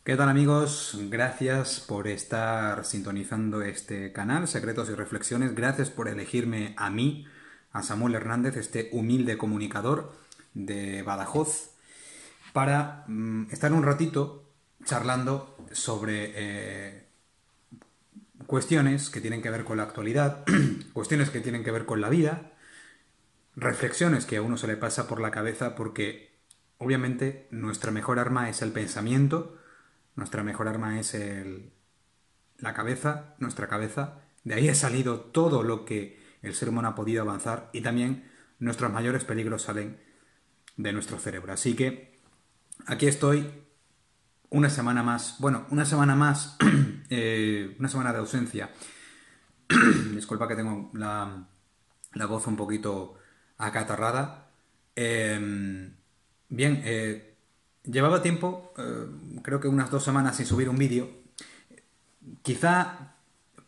¿Qué tal amigos? Gracias por estar sintonizando este canal, Secretos y Reflexiones. Gracias por elegirme a mí, a Samuel Hernández, este humilde comunicador de Badajoz, para estar un ratito charlando sobre cuestiones que tienen que ver con la actualidad, cuestiones que tienen que ver con la vida, reflexiones que a uno se le pasa por la cabeza porque obviamente nuestra mejor arma es el pensamiento, nuestra mejor arma es la cabeza, nuestra cabeza. De ahí ha salido todo lo que el ser humano ha podido avanzar y también nuestros mayores peligros salen de nuestro cerebro. Así que aquí estoy una semana más, bueno, una semana más, una semana de ausencia. Disculpa que tengo la voz un poquito acatarrada. Bien, llevaba tiempo, creo que unas 2 semanas sin subir un vídeo. Quizá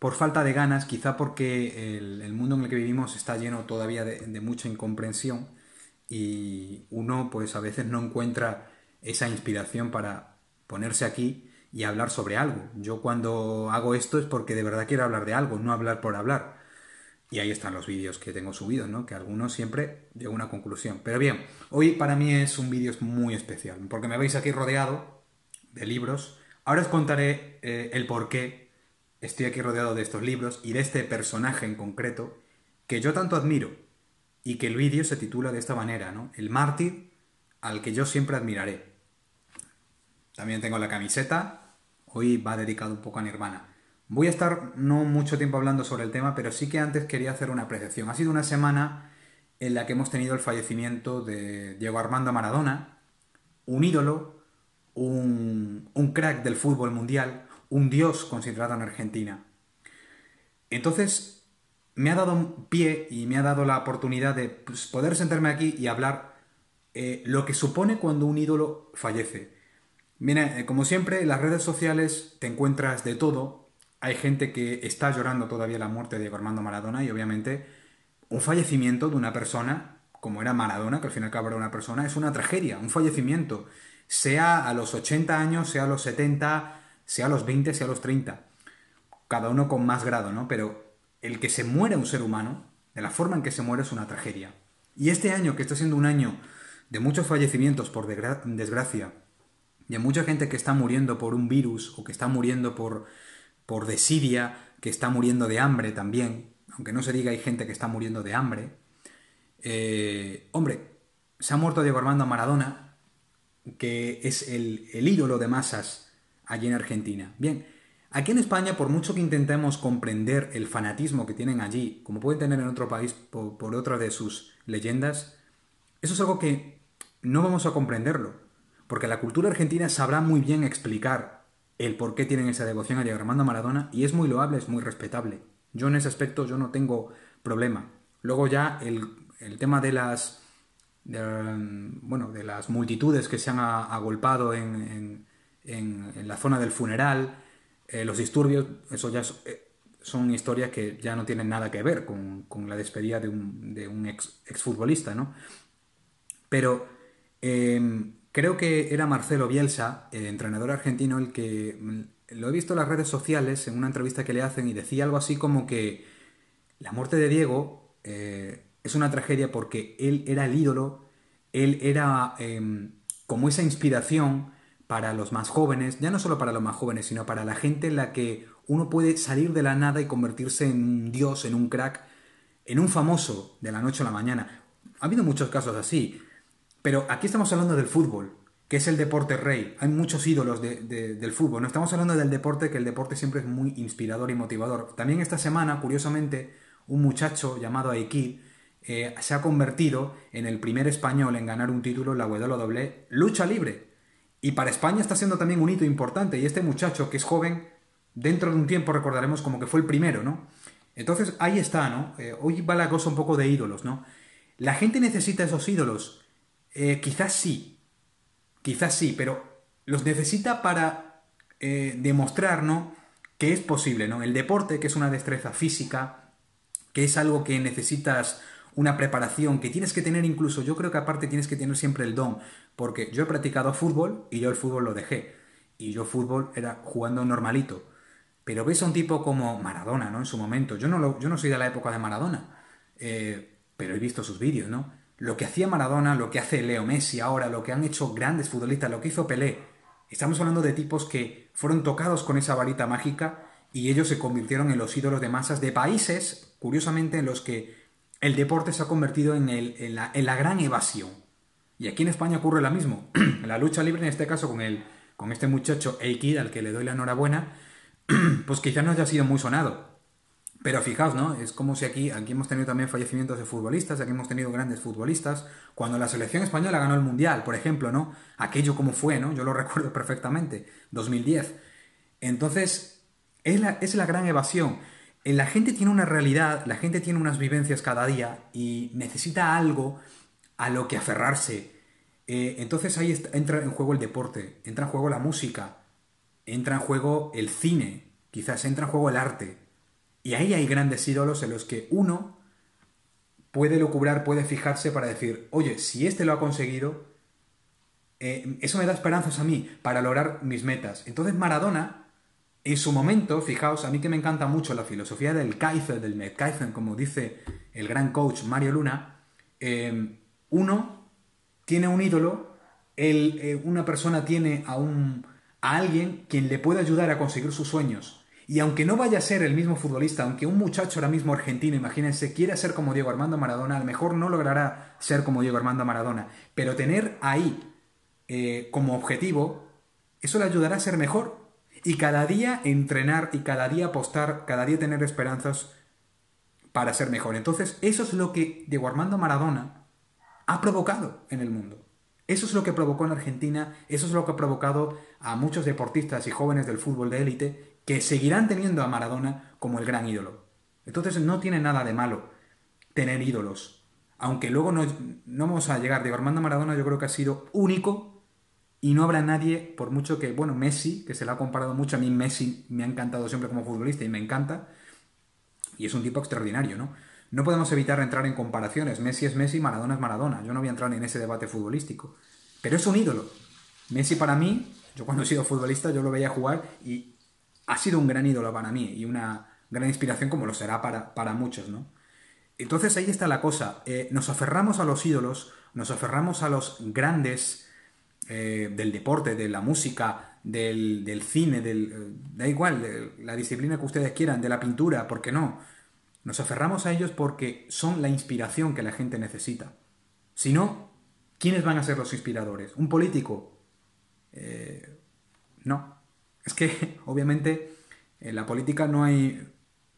por falta de ganas, quizá porque el mundo en el que vivimos está lleno todavía de mucha incomprensión y uno pues a veces no encuentra esa inspiración para ponerse aquí y hablar sobre algo. Yo cuando hago esto es porque de verdad quiero hablar de algo, no hablar por hablar. Y ahí están los vídeos que tengo subidos, ¿no? Que algunos siempre llego a una conclusión. Pero bien, hoy para mí es un vídeo muy especial, porque me veis aquí rodeado de libros. Ahora os contaré el por qué estoy aquí rodeado de estos libros y de este personaje en concreto que yo tanto admiro y que el vídeo se titula de esta manera, ¿no? El mártir al que yo siempre admiraré. También tengo la camiseta. Hoy va dedicado un poco a Nirvana. Voy a estar no mucho tiempo hablando sobre el tema, pero sí que antes quería hacer una apreciación. Ha sido una semana en la que hemos tenido el fallecimiento de Diego Armando Maradona, un ídolo, un crack del fútbol mundial, un dios considerado en Argentina. Entonces, me ha dado pie y me ha dado la oportunidad de pues, poder sentarme aquí y hablar lo que supone cuando un ídolo fallece. Mira, como siempre, en las redes sociales te encuentras de todo. Hay gente que está llorando todavía la muerte de Diego Armando Maradona y obviamente un fallecimiento de una persona, como era Maradona, que al fin y al cabo era una persona, es una tragedia, un fallecimiento. Sea a los 80 años, sea a los 70, sea a los 20, sea a los 30. Cada uno con más grado, ¿no? Pero el que se muere un ser humano, de la forma en que se muere, es una tragedia. Y este año, que está siendo un año de muchos fallecimientos por desgracia, de mucha gente que está muriendo por un virus o que está muriendo por desidia, que está muriendo de hambre también, aunque no se diga hay gente que está muriendo de hambre. Hombre, se ha muerto Diego Armando Maradona, que es el ídolo de masas allí en Argentina. Bien, aquí en España, por mucho que intentemos comprender el fanatismo que tienen allí, como pueden tener en otro país por otra de sus leyendas, eso es algo que no vamos a comprenderlo, porque la cultura argentina sabrá muy bien explicar el por qué tienen esa devoción a Diego Armando Maradona y es muy loable, es muy respetable. Yo en ese aspecto yo no tengo problema. Luego ya el tema de bueno, de las multitudes que se han agolpado en la zona del funeral, los disturbios, eso ya son historias que ya no tienen nada que ver con la despedida de un exfutbolista, ¿no? Pero creo que era Marcelo Bielsa, entrenador argentino, el que lo he visto en las redes sociales en una entrevista que le hacen y decía algo así como que la muerte de Diego es una tragedia porque él era el ídolo, él era como esa inspiración para los más jóvenes, ya no solo para los más jóvenes, sino para la gente en la que uno puede salir de la nada y convertirse en un dios, en un crack, en un famoso de la noche a la mañana. Ha habido muchos casos así, pero aquí estamos hablando del fútbol, que es el deporte rey. Hay muchos ídolos del fútbol. No estamos hablando del deporte, que el deporte siempre es muy inspirador y motivador. También esta semana, curiosamente, un muchacho llamado Aiki se ha convertido en el primer español en ganar un título en la WWE lucha libre. Y para España está siendo también un hito importante. Y este muchacho, que es joven, dentro de un tiempo recordaremos como que fue el primero, ¿no? Entonces ahí está, ¿no? Hoy va la cosa un poco de ídolos, ¿no? ¿La gente necesita esos ídolos? Quizás sí, pero los necesita para demostrar, ¿no? Que es posible, ¿no? El deporte, que es una destreza física, que es algo que necesitas una preparación, que tienes que tener yo creo que aparte tienes que tener siempre el don, porque yo he practicado fútbol y yo el fútbol lo dejé. y yo fútbol era jugando normalito. Pero ves a un tipo como Maradona, ¿no? En su momento. Yo no soy de la época de Maradona, pero he visto sus vídeos, ¿no? Lo que hacía Maradona, lo que hace Leo Messi ahora, lo que han hecho grandes futbolistas, lo que hizo Pelé. Estamos hablando de tipos que fueron tocados con esa varita mágica y ellos se convirtieron en los ídolos de masas de países, curiosamente, en los que el deporte se ha convertido en la gran evasión. Y aquí en España ocurre lo mismo. La lucha libre, en este caso, con este muchacho Eikid, al que le doy la enhorabuena, pues quizás no haya sido muy sonado. Pero fijaos, ¿no? Es como si aquí hemos tenido también fallecimientos de futbolistas, aquí hemos tenido grandes futbolistas. Cuando la selección española ganó el Mundial, por ejemplo, ¿no? Aquello como fue, ¿no? Yo lo recuerdo perfectamente, 2010. Entonces, es la gran evasión. La gente tiene una realidad, la gente tiene unas vivencias cada día y necesita algo a lo que aferrarse. Entonces ahí entra en juego el deporte, entra en juego la música, entra en juego el cine, quizás entra en juego el arte. Y ahí hay grandes ídolos en los que uno puede lucubrar, puede fijarse para decir, oye, si este lo ha conseguido, eso me da esperanzas a mí para lograr mis metas. Entonces Maradona, en su momento, fijaos, a mí que me encanta mucho la filosofía del Kaizen, del Metcaizen, como dice el gran coach Mario Luna, uno tiene un ídolo, una persona tiene a alguien quien le puede ayudar a conseguir sus sueños. Y aunque no vaya a ser el mismo futbolista, aunque un muchacho ahora mismo argentino, imagínense, quiera ser como Diego Armando Maradona, a lo mejor no logrará ser como Diego Armando Maradona, pero tener ahí como objetivo, eso le ayudará a ser mejor. Y cada día entrenar y cada día apostar, cada día tener esperanzas para ser mejor. Entonces, eso es lo que Diego Armando Maradona ha provocado en el mundo. Eso es lo que provocó en Argentina, eso es lo que ha provocado a muchos deportistas y jóvenes del fútbol de élite que seguirán teniendo a Maradona como el gran ídolo. Entonces no tiene nada de malo tener ídolos. Aunque luego no vamos a llegar. Diego Armando Maradona yo creo que ha sido único y no habrá nadie, por mucho que, bueno, Messi, que se le ha comparado mucho, a mí Messi me ha encantado siempre como futbolista y me encanta, y es un tipo extraordinario, ¿no? No podemos evitar entrar en comparaciones. Messi es Messi, Maradona es Maradona. Yo no voy a entrar en ese debate futbolístico. Pero es un ídolo. Messi para mí, yo cuando he sido futbolista, yo lo veía jugar y ha sido un gran ídolo para mí y una gran inspiración como lo será para muchos, ¿no? Entonces ahí está la cosa. Nos aferramos a los ídolos, nos aferramos a los grandes del deporte, de la música, del cine, da igual, de la disciplina que ustedes quieran, de la pintura, ¿por qué no? Nos aferramos a ellos porque son la inspiración que la gente necesita. Si no, ¿quiénes van a ser los inspiradores? ¿Un político? No. Es que, obviamente, en la política no hay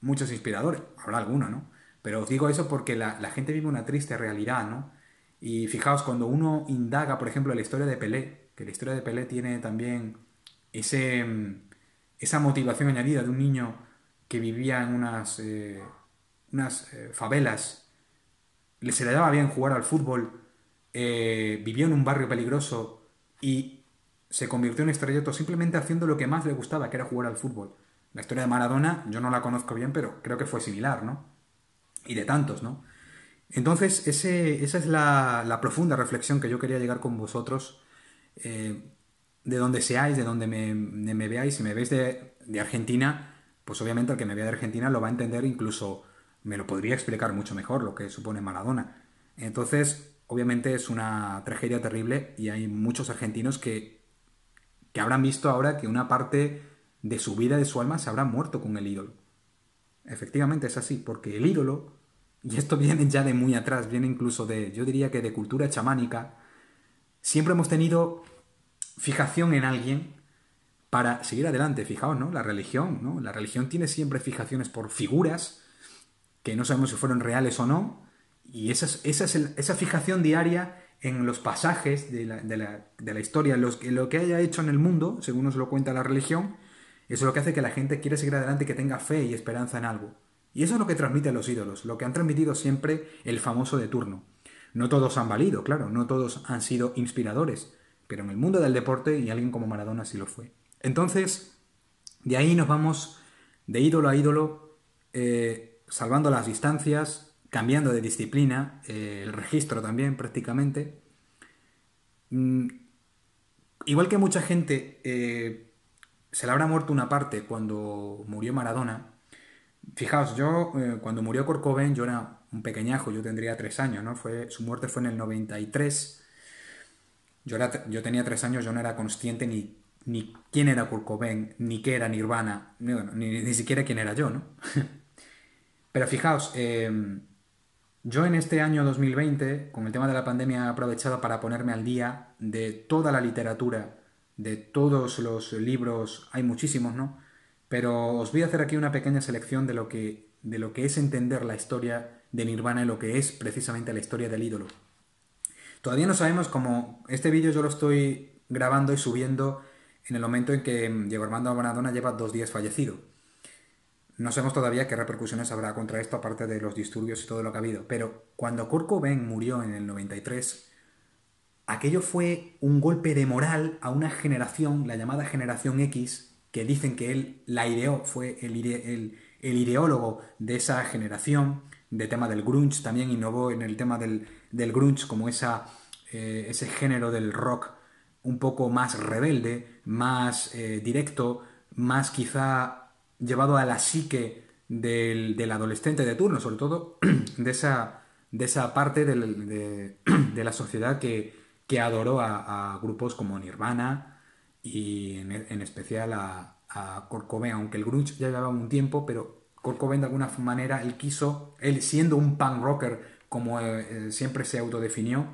muchos inspiradores. Habrá alguno, ¿no? Pero os digo eso porque la gente vive una triste realidad, ¿no? Y fijaos, cuando uno indaga, por ejemplo, en la historia de Pelé, que la historia de Pelé tiene también ese, esa motivación añadida de un niño que vivía en unas favelas, se le daba bien jugar al fútbol, vivió en un barrio peligroso y se convirtió en estrellato simplemente haciendo lo que más le gustaba, que era jugar al fútbol. La historia de Maradona, yo no la conozco bien, pero creo que fue similar, ¿no? Y de tantos, ¿no? Entonces, esa es la profunda reflexión que yo quería llegar con vosotros, eh, de donde seáis, de donde me veáis. Si me veis de Argentina, pues obviamente el que me vea de Argentina lo va a entender, incluso me lo podría explicar mucho mejor lo que supone Maradona. Entonces, obviamente es una tragedia terrible y hay muchos argentinos que habrán visto ahora que una parte de su vida, de su alma, se habrá muerto con el ídolo. Efectivamente es así, porque el ídolo, y esto viene ya de muy atrás, viene incluso yo diría que de cultura chamánica, siempre hemos tenido fijación en alguien para seguir adelante. Fijaos, ¿no? La religión, ¿no? La religión tiene siempre fijaciones por figuras que no sabemos si fueron reales o no, y esa fijación diaria en los pasajes de la historia, en lo que haya hecho en el mundo, según nos lo cuenta la religión, eso es lo que hace que la gente quiera seguir adelante y que tenga fe y esperanza en algo. Y eso es lo que transmiten los ídolos, lo que han transmitido siempre el famoso de turno. No todos han valido, claro, no todos han sido inspiradores, pero en el mundo del deporte y alguien como Maradona sí lo fue. Entonces, de ahí nos vamos de ídolo a ídolo, salvando las distancias, cambiando de disciplina, el registro también prácticamente. Mm, Igual que mucha gente se le habrá muerto una parte cuando murió Maradona. Fijaos, yo cuando murió Kurt Cobain yo era un pequeñajo, yo tendría 3 años, ¿no? Su muerte fue en el 93. Yo tenía 3 años, yo no era consciente ni quién era Kurt Cobain, ni qué era Nirvana, bueno, ni siquiera quién era yo, ¿no? Pero fijaos, yo en este año 2020, con el tema de la pandemia, he aprovechado para ponerme al día de toda la literatura, de todos los libros, hay muchísimos, ¿no? Pero os voy a hacer aquí una pequeña selección de lo que es entender la historia de Nirvana y lo que es precisamente la historia del ídolo. Todavía no sabemos cómo este vídeo yo lo estoy grabando y subiendo en el momento en que Diego Armando Maradona lleva 2 días fallecido. No sabemos todavía qué repercusiones habrá contra esto, aparte de los disturbios y todo lo que ha habido. Pero cuando Kurt Cobain murió en el 93, aquello fue un golpe de moral a una generación, la llamada generación X, que dicen que él la ideó, fue el ideólogo de esa generación, de tema del grunge, también innovó en el tema del grunge como ese género del rock un poco más rebelde, más directo, más quizá llevado a la psique del adolescente de turno, sobre todo de esa parte de la sociedad que adoró a grupos como Nirvana y en especial a Kurt Cobain, aunque el grunge ya llevaba un tiempo, pero Kurt Cobain de alguna manera él siendo un punk rocker como siempre se autodefinió,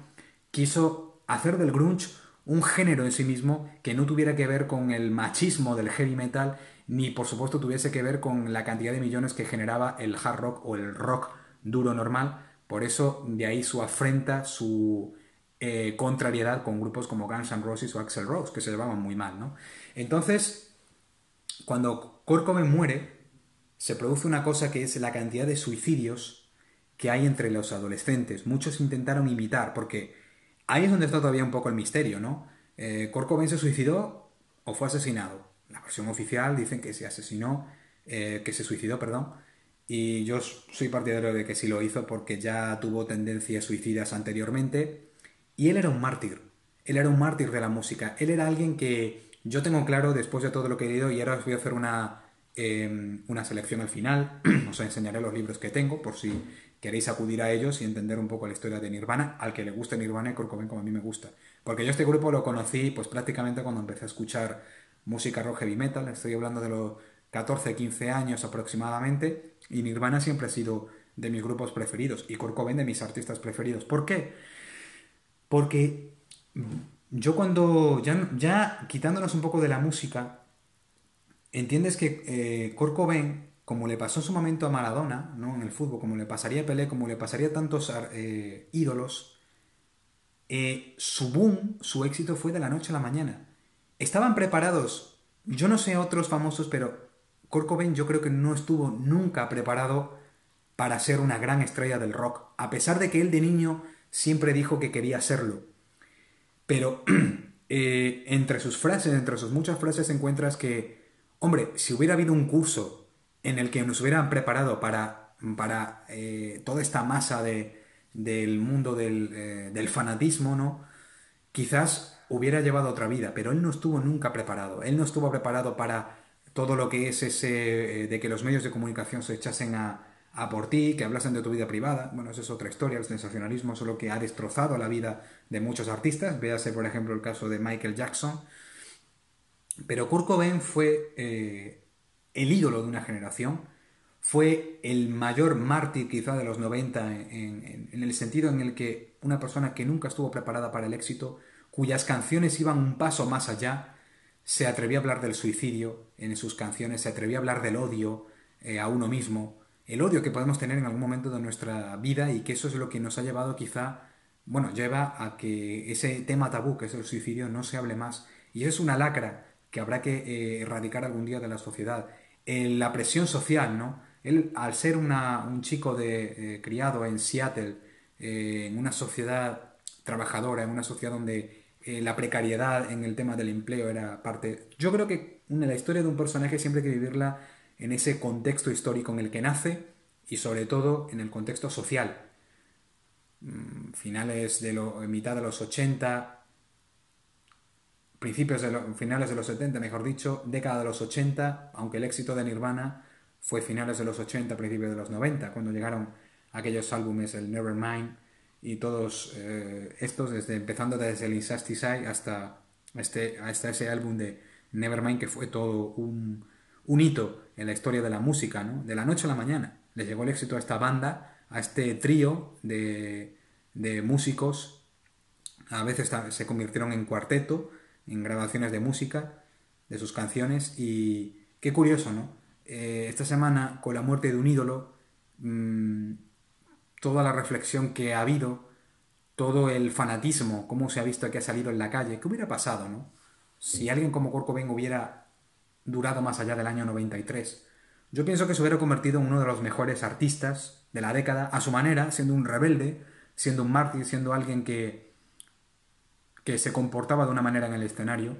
quiso hacer del grunge un género en sí mismo que no tuviera que ver con el machismo del heavy metal, ni por supuesto tuviese que ver con la cantidad de millones que generaba el hard rock o el rock duro normal. Por eso de ahí su afrenta, su contrariedad con grupos como Guns N' Roses o Axl Rose, que se llevaban muy mal, ¿no? Entonces, cuando Kurt Cobain muere, se produce una cosa que es la cantidad de suicidios que hay entre los adolescentes. Muchos intentaron imitar, porque ahí es donde está todavía un poco el misterio, ¿no? ¿Kurt Cobain se suicidó o fue asesinado? La versión oficial dicen que se asesinó, que se suicidó, perdón. Y yo soy partidario de que sí lo hizo porque ya tuvo tendencias suicidas anteriormente. Y él era un mártir. Él era un mártir de la música. Él era alguien que yo tengo claro después de todo lo que he leído, y ahora os voy a hacer una selección al final. Os enseñaré los libros que tengo por si queréis acudir a ellos y entender un poco la historia de Nirvana, al que le guste Nirvana y Kurt Cobain como a mí me gusta. Porque yo este grupo lo conocí pues prácticamente cuando empecé a escuchar música rock heavy metal. Estoy hablando de los 14, 15 años aproximadamente, y Nirvana siempre ha sido de mis grupos preferidos y Kurt Cobain de mis artistas preferidos. ¿Por qué? Porque yo cuando, ya quitándonos un poco de la música, entiendes que Kurt Cobain, como le pasó en su momento a Maradona, ¿no? En el fútbol, como le pasaría a Pelé, como le pasaría a tantos ídolos, su boom, su éxito fue de la noche a la mañana. Estaban preparados, yo no sé otros famosos, pero Kurt Cobain yo creo que no estuvo nunca preparado para ser una gran estrella del rock, a pesar de que él de niño siempre dijo que quería serlo. Pero entre sus frases, entre sus muchas frases, encuentras que, hombre, si hubiera habido un curso en el que nos hubieran preparado para toda esta masa del mundo del fanatismo, ¿no? Quizás hubiera llevado otra vida, pero él no estuvo nunca preparado. Él no estuvo preparado para todo lo que es ese de que los medios de comunicación se echasen a por ti, que hablasen de tu vida privada. Bueno, eso es otra historia. El sensacionalismo es lo que ha destrozado la vida de muchos artistas. Véase, por ejemplo, el caso de Michael Jackson. Pero Kurt Cobain fue el ídolo de una generación. Fue el mayor mártir quizá de los 90 en el sentido en el que una persona que nunca estuvo preparada para el éxito, cuyas canciones iban un paso más allá, se atrevió a hablar del suicidio en sus canciones, se atrevió a hablar del odio a uno mismo, el odio que podemos tener en algún momento de nuestra vida, y que eso es lo que nos ha llevado quizá, bueno, lleva a que ese tema tabú que es el suicidio no se hable más. Y eso es una lacra que habrá que erradicar algún día de la sociedad. La presión social, ¿no? Él, al ser un chico criado en Seattle, en una sociedad trabajadora, en una sociedad donde la precariedad en el tema del empleo era parte. Yo creo que la historia de un personaje siempre hay que vivirla en ese contexto histórico en el que nace y sobre todo en el contexto social. Finales mitad de los 80, finales de los 70, mejor dicho, década de los 80, aunque el éxito de Nirvana fue finales de los 80, principios de los 90, cuando llegaron aquellos álbumes, el Nevermind y todos estos, empezando desde el Incesticide hasta ese álbum de Nevermind, que fue todo un hito en la historia de la música, ¿no? De la noche a la mañana. Le llegó el éxito a esta banda, a este trío de músicos. A veces se convirtieron en cuarteto, en grabaciones de música, de sus canciones. Y qué curioso, ¿no? Esta semana, con la muerte de un ídolo, mmm, toda la reflexión que ha habido, todo el fanatismo, cómo se ha visto que ha salido en la calle, ¿qué hubiera pasado, no? Si alguien como Kurt Cobain hubiera durado más allá del año 93. Yo pienso que se hubiera convertido en uno de los mejores artistas de la década, a su manera, siendo un rebelde, siendo un mártir, siendo alguien que se comportaba de una manera en el escenario,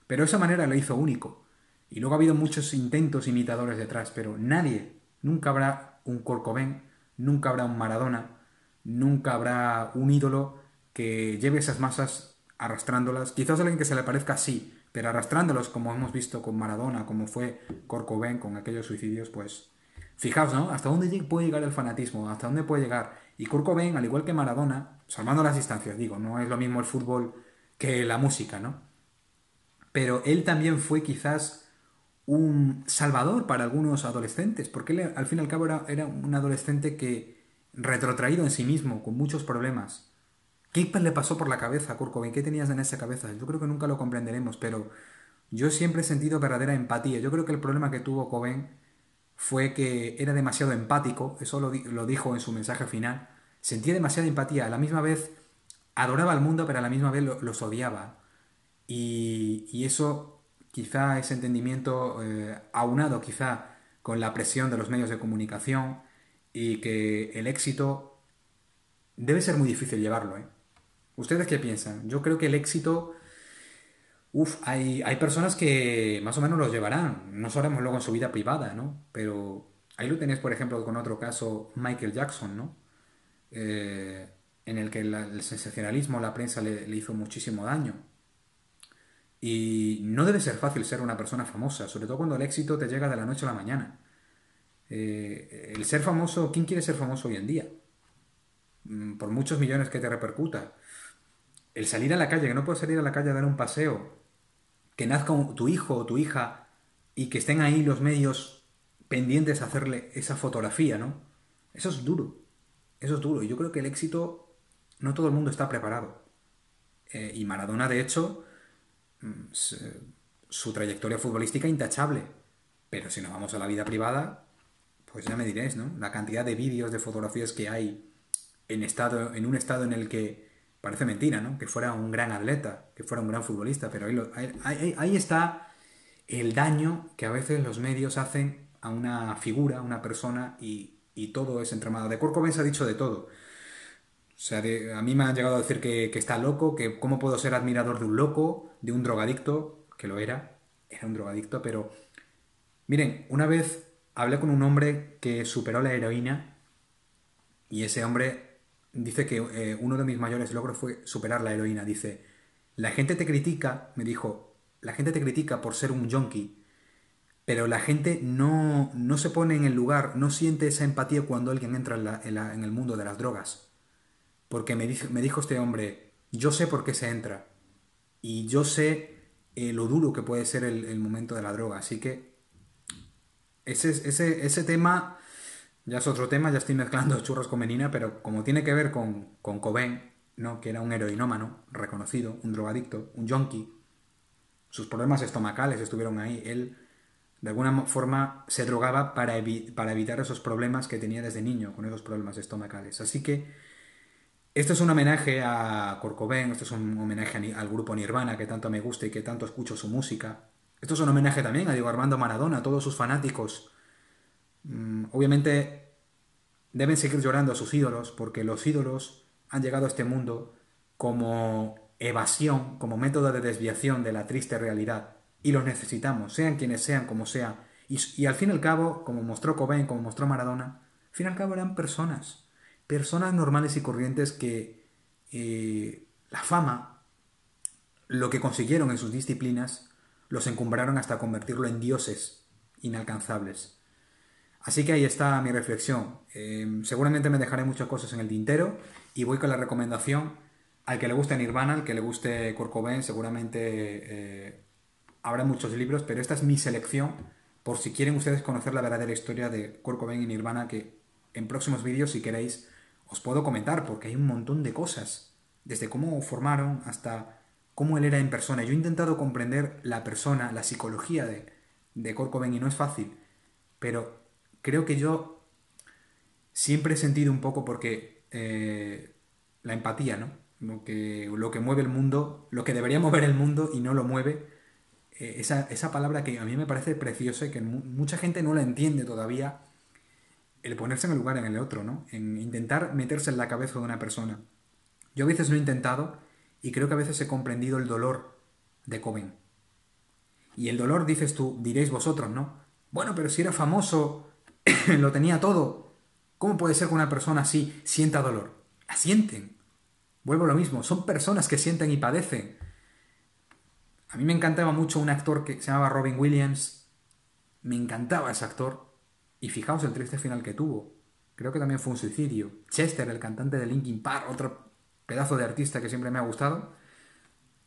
pero esa manera lo hizo único. Y luego ha habido muchos intentos imitadores detrás, pero nadie, nunca habrá un Kurt Cobain, nunca habrá un Maradona, nunca habrá un ídolo que lleve esas masas arrastrándolas. Quizás alguien que se le parezca sí, pero arrastrándolos como hemos visto con Maradona, como fue Kurt Cobain con aquellos suicidios, pues fijaos, ¿no? ¿Hasta dónde puede llegar el fanatismo? ¿Hasta dónde puede llegar? Y Kurt Cobain, al igual que Maradona, salvando las distancias, digo, no es lo mismo el fútbol que la música, ¿no? Pero él también fue quizás un salvador para algunos adolescentes, porque él al fin y al cabo era un adolescente que retrotraído en sí mismo, con muchos problemas. ¿Qué le pasó por la cabeza a Kurt Cobain? ¿Qué tenías en esa cabeza? Yo creo que nunca lo comprenderemos, pero yo siempre he sentido verdadera empatía. Yo creo que el problema que tuvo Cobain fue que era demasiado empático, eso lo dijo en su mensaje final. Sentía demasiada empatía, a la misma vez adoraba al mundo, pero a la misma vez los odiaba. Y eso, quizá ese entendimiento, aunado quizá con la presión de los medios de comunicación y que el éxito debe ser muy difícil llevarlo, ¿eh? ¿Ustedes qué piensan? Yo creo que el éxito, hay personas que más o menos los llevarán, no sabremos luego en su vida privada, ¿no? Pero ahí lo tenéis, por ejemplo, con otro caso, Michael Jackson, ¿no? En el que el sensacionalismo, la prensa le hizo muchísimo daño. Y no debe ser fácil ser una persona famosa, sobre todo cuando el éxito te llega de la noche a la mañana. El ser famoso, ¿quién quiere ser famoso hoy en día? Por muchos millones que te repercuta. El salir a la calle, que no puedes salir a la calle a dar un paseo, que nazca tu hijo o tu hija y que estén ahí los medios pendientes a hacerle esa fotografía, ¿no? Eso es duro, eso es duro. Y yo creo que el éxito no todo el mundo está preparado. Y Maradona, de hecho, su trayectoria futbolística intachable. Pero si nos vamos a la vida privada, pues ya me diréis, ¿no? La cantidad de vídeos, de fotografías que hay en un estado en el que parece mentira, ¿no? Que fuera un gran atleta, que fuera un gran futbolista, pero ahí está el daño que a veces los medios hacen a una figura, a una persona, y todo es entramado. De Kurt Cobain se ha dicho de todo. O sea, a mí me han llegado a decir que está loco, que cómo puedo ser admirador de un loco, de un drogadicto, que lo era un drogadicto, pero miren, una vez hablé con un hombre que superó la heroína y ese hombre dice que uno de mis mayores logros fue superar la heroína. Dice, la gente te critica, me dijo, la gente te critica por ser un junkie, pero la gente no se pone en el lugar, no siente esa empatía cuando alguien entra en el mundo de las drogas. Porque me dijo este hombre, yo sé por qué se entra y yo sé lo duro que puede ser el momento de la droga. Así que ese tema ya es otro tema, ya estoy mezclando churros con menina, pero como tiene que ver con Cobain, ¿no? Que era un heroinómano reconocido, un drogadicto, un junkie, sus problemas estomacales estuvieron ahí. Él, de alguna forma, se drogaba para evitar esos problemas que tenía desde niño, con esos problemas estomacales. Así que esto es un homenaje a Kurt Cobain, esto es un homenaje al grupo Nirvana, que tanto me gusta y que tanto escucho su música. Esto es un homenaje también a Diego Armando Maradona, a todos sus fanáticos. Obviamente deben seguir llorando a sus ídolos, porque los ídolos han llegado a este mundo como evasión, como método de desviación de la triste realidad. Y los necesitamos, sean quienes sean, como sean. Y al fin y al cabo, como mostró Cobain, como mostró Maradona, al fin y al cabo eran personas. Personas normales y corrientes que la fama, lo que consiguieron en sus disciplinas los encumbraron hasta convertirlo en dioses inalcanzables. Así que ahí está mi reflexión. Seguramente me dejaré muchas cosas en el tintero y voy con la recomendación. Al que le guste Nirvana, al que le guste Kurt Cobain, seguramente habrá muchos libros, pero esta es mi selección por si quieren ustedes conocer la verdadera historia de Kurt Cobain y Nirvana, que en próximos vídeos, si queréis, os puedo comentar, porque hay un montón de cosas, desde cómo formaron hasta cómo él era en persona. Yo he intentado comprender la persona, la psicología de Kurt Cobain y no es fácil, pero creo que yo siempre he sentido un poco porque la empatía, ¿no? Lo que mueve el mundo, lo que debería mover el mundo y no lo mueve, esa palabra que a mí me parece preciosa y que mucha gente no la entiende todavía, el ponerse en el lugar en el otro, ¿no? En intentar meterse en la cabeza de una persona. Yo a veces lo he intentado y creo que a veces he comprendido el dolor de Cobain. Y el dolor, dices tú, diréis vosotros, ¿no? Bueno, pero si era famoso, lo tenía todo. ¿Cómo puede ser que una persona así sienta dolor? La sienten. Vuelvo a lo mismo, son personas que sienten y padecen. A mí me encantaba mucho un actor que se llamaba Robin Williams. Me encantaba ese actor. Y fijaos el triste final que tuvo. Creo que también fue un suicidio. Chester, el cantante de Linkin Park, otro pedazo de artista que siempre me ha gustado.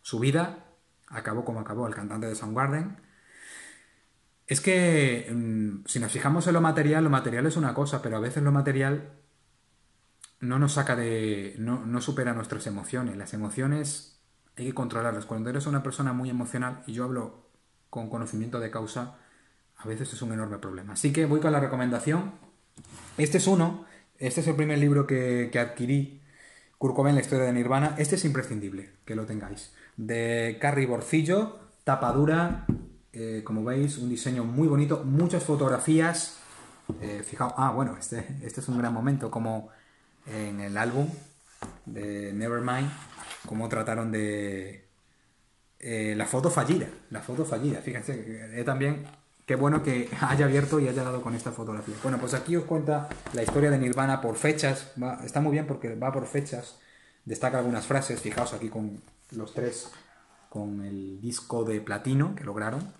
Su vida acabó como acabó, el cantante de Soundgarden. Es que si nos fijamos en lo material es una cosa, pero a veces lo material no nos saca de... no supera nuestras emociones. Las emociones hay que controlarlas. Cuando eres una persona muy emocional, y yo hablo con conocimiento de causa, a veces es un enorme problema. Así que voy con la recomendación. Este es el primer libro que adquirí, Kurt Cobain, la historia de Nirvana. Este es imprescindible, que lo tengáis. De Carrie Borcillo, tapa dura, como veis, un diseño muy bonito, muchas fotografías. Fijaos, bueno, este es un gran momento, como en el álbum de Nevermind, cómo trataron de... la foto fallida, fíjense, también, qué bueno que haya abierto y haya dado con esta fotografía. Bueno, pues aquí os cuenta la historia de Nirvana por fechas, está muy bien porque va por fechas, destaca algunas frases, fijaos aquí con los tres, con el disco de platino que lograron,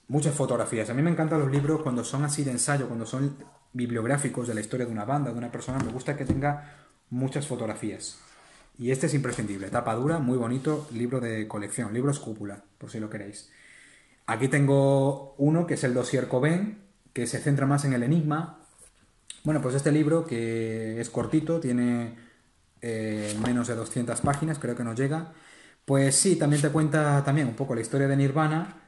muchas fotografías. A mí me encantan los libros cuando son así de ensayo, cuando son bibliográficos de la historia de una banda, de una persona, me gusta que tenga muchas fotografías. Y este es imprescindible, tapa dura, muy bonito, libro de colección, libro escúpula, por si lo queréis. Aquí tengo uno que es el Dossier Cobain, que se centra más en el enigma. Bueno, pues este libro, que es cortito, tiene menos de 200 páginas, creo que nos llega. Pues sí, también te cuenta también un poco la historia de Nirvana,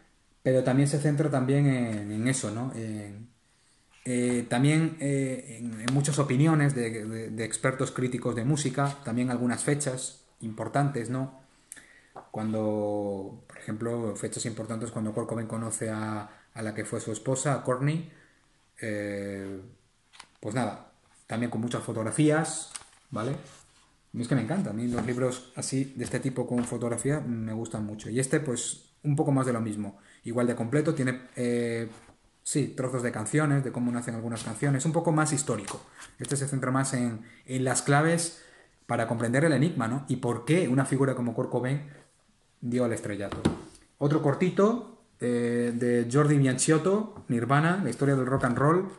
pero también se centra también en eso, ¿no? También en muchas opiniones de expertos críticos de música, también algunas fechas importantes, ¿no? Cuando, por ejemplo, fechas importantes cuando Kurt Cobain conoce a la que fue su esposa, a Courtney, eh, pues nada, también con muchas fotografías, ¿vale? A mí es que me encanta, a mí los libros así, de este tipo con fotografía, me gustan mucho. Y este, pues, un poco más de lo mismo. Igual de completo, tiene, sí, trozos de canciones, de cómo nacen algunas canciones, un poco más histórico. Este se centra más en las claves para comprender el enigma, ¿no? Y por qué una figura como Kurt Cobain dio al estrellato. Otro cortito de Jordi Bianciotto, Nirvana, la historia del rock and roll.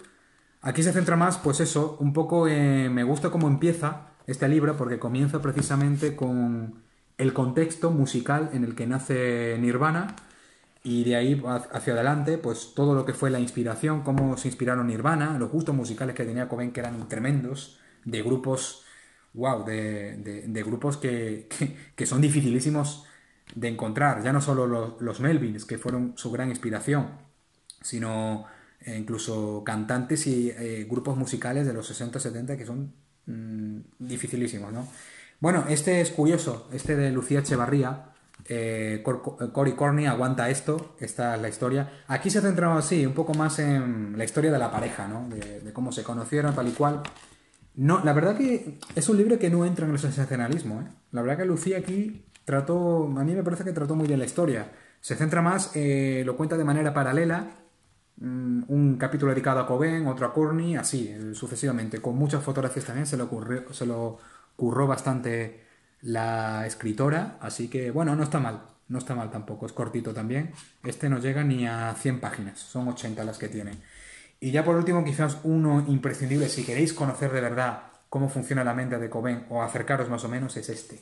Aquí se centra más, pues eso, un poco me gusta cómo empieza este libro porque comienza precisamente con el contexto musical en el que nace Nirvana y de ahí hacia adelante, pues todo lo que fue la inspiración, cómo se inspiraron Nirvana, los gustos musicales que tenía Cobain que eran tremendos, de grupos, wow, de grupos que son dificilísimos de encontrar, ya no solo los Melvins, que fueron su gran inspiración, sino incluso cantantes y grupos musicales de los 60-70 que son dificilísimos, ¿no? Bueno, este es curioso, este de Lucía Echevarría, Cory Corney, aguanta esto, esta es la historia. Aquí se ha centrado así, un poco más en la historia de la pareja, ¿no? De cómo se conocieron, tal y cual. No, la verdad que es un libro que no entra en el sensacionalismo, ¿eh? La verdad que Lucía aquí trató, a mí me parece que trató muy bien la historia. Se centra más, lo cuenta de manera paralela, un capítulo dedicado a Cobain, otro a Courtney, así, sucesivamente, con muchas fotografías también, se lo curró bastante la escritora, así que bueno, no está mal. No está mal tampoco, es cortito también. Este no llega ni a 100 páginas, son 80 las que tiene. Y ya por último, quizás uno imprescindible, si queréis conocer de verdad cómo funciona la mente de Cobain o acercaros más o menos, es este.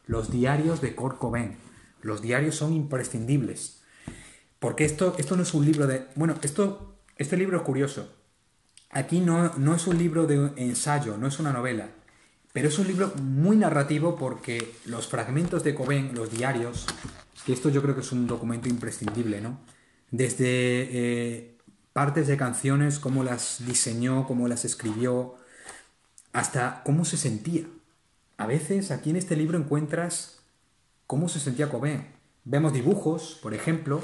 Los diarios de Kurt Cobain. Los diarios son imprescindibles. Porque esto no es un libro de... Bueno, este libro es curioso. Aquí no es un libro de ensayo, no es una novela. Pero es un libro muy narrativo porque los fragmentos de Cobain, los diarios, que esto yo creo que es un documento imprescindible, ¿no? Desde partes de canciones, cómo las diseñó, cómo las escribió, hasta cómo se sentía. A veces aquí en este libro encuentras cómo se sentía Cobain. Vemos dibujos, por ejemplo.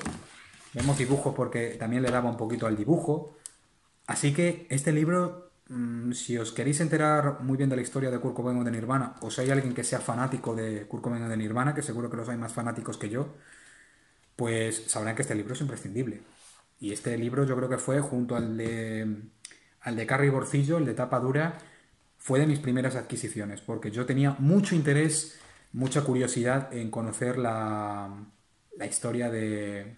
Vemos dibujos porque también le daba un poquito al dibujo. Así que este libro, si os queréis enterar muy bien de la historia de Kurt Cobain o de Nirvana, o si hay alguien que sea fanático de Kurt Cobain o de Nirvana, que seguro que los hay más fanáticos que yo, pues sabrán que este libro es imprescindible. Y este libro yo creo que fue, junto al de Carrie Borcillo, el de tapa dura, fue de mis primeras adquisiciones, porque yo tenía mucho interés, mucha curiosidad en conocer la historia de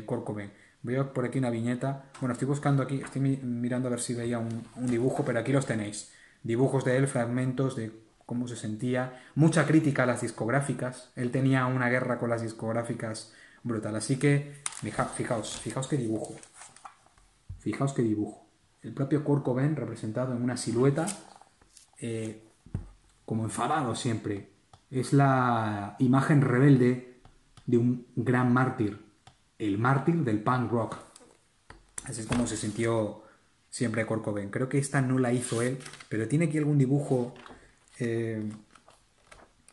Kurt Cobain. Veo por aquí una viñeta. Bueno, estoy buscando aquí, estoy mirando a ver si veía un dibujo, pero aquí los tenéis. Dibujos de él, fragmentos de cómo se sentía. Mucha crítica a las discográficas. Él tenía una guerra con las discográficas brutal. Así que, fijaos qué dibujo. Fijaos qué dibujo. El propio Kurt Cobain representado en una silueta, eh, como enfadado siempre. Es la imagen rebelde de un gran mártir, el mártir del punk rock. Así es como se sintió siempre Kurt Cobain. Creo que esta no la hizo él, pero tiene aquí algún dibujo. eh,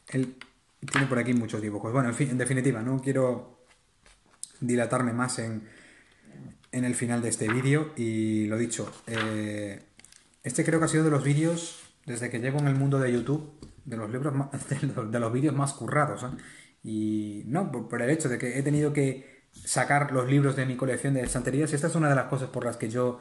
Él tiene por aquí muchos dibujos. Bueno, en fin, en definitiva, no quiero dilatarme más en el final de este vídeo y lo dicho, este creo que ha sido de los vídeos, desde que llevo en el mundo de YouTube, de los libros de los vídeos más currados, ¿eh? Y no, por el hecho de que he tenido que sacar los libros de mi colección de estanterías, esta es una de las cosas por las que yo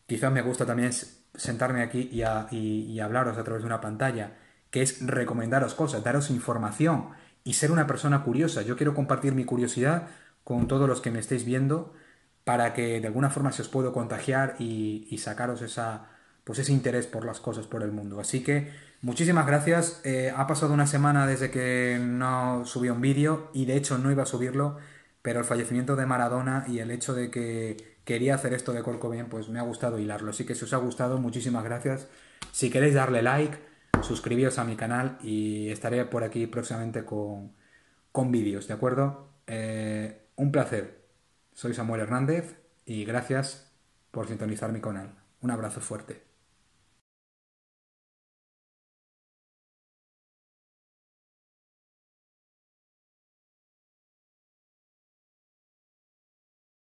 quizás me gusta también sentarme aquí y hablaros a través de una pantalla, que es recomendaros cosas, daros información y ser una persona curiosa. Yo quiero compartir mi curiosidad con todos los que me estéis viendo para que de alguna forma se os puedo contagiar y sacaros pues ese interés por las cosas, por el mundo. Así que muchísimas gracias. Ha pasado una semana desde que no subí un vídeo y de hecho no iba a subirlo, pero el fallecimiento de Maradona y el hecho de que quería hacer esto de Kurt Cobain, pues me ha gustado hilarlo. Así que si os ha gustado, muchísimas gracias. Si queréis darle like, suscribíos a mi canal y estaré por aquí próximamente con vídeos, ¿de acuerdo? Un placer. Soy Samuel Hernández y gracias por sintonizar mi canal. Un abrazo fuerte.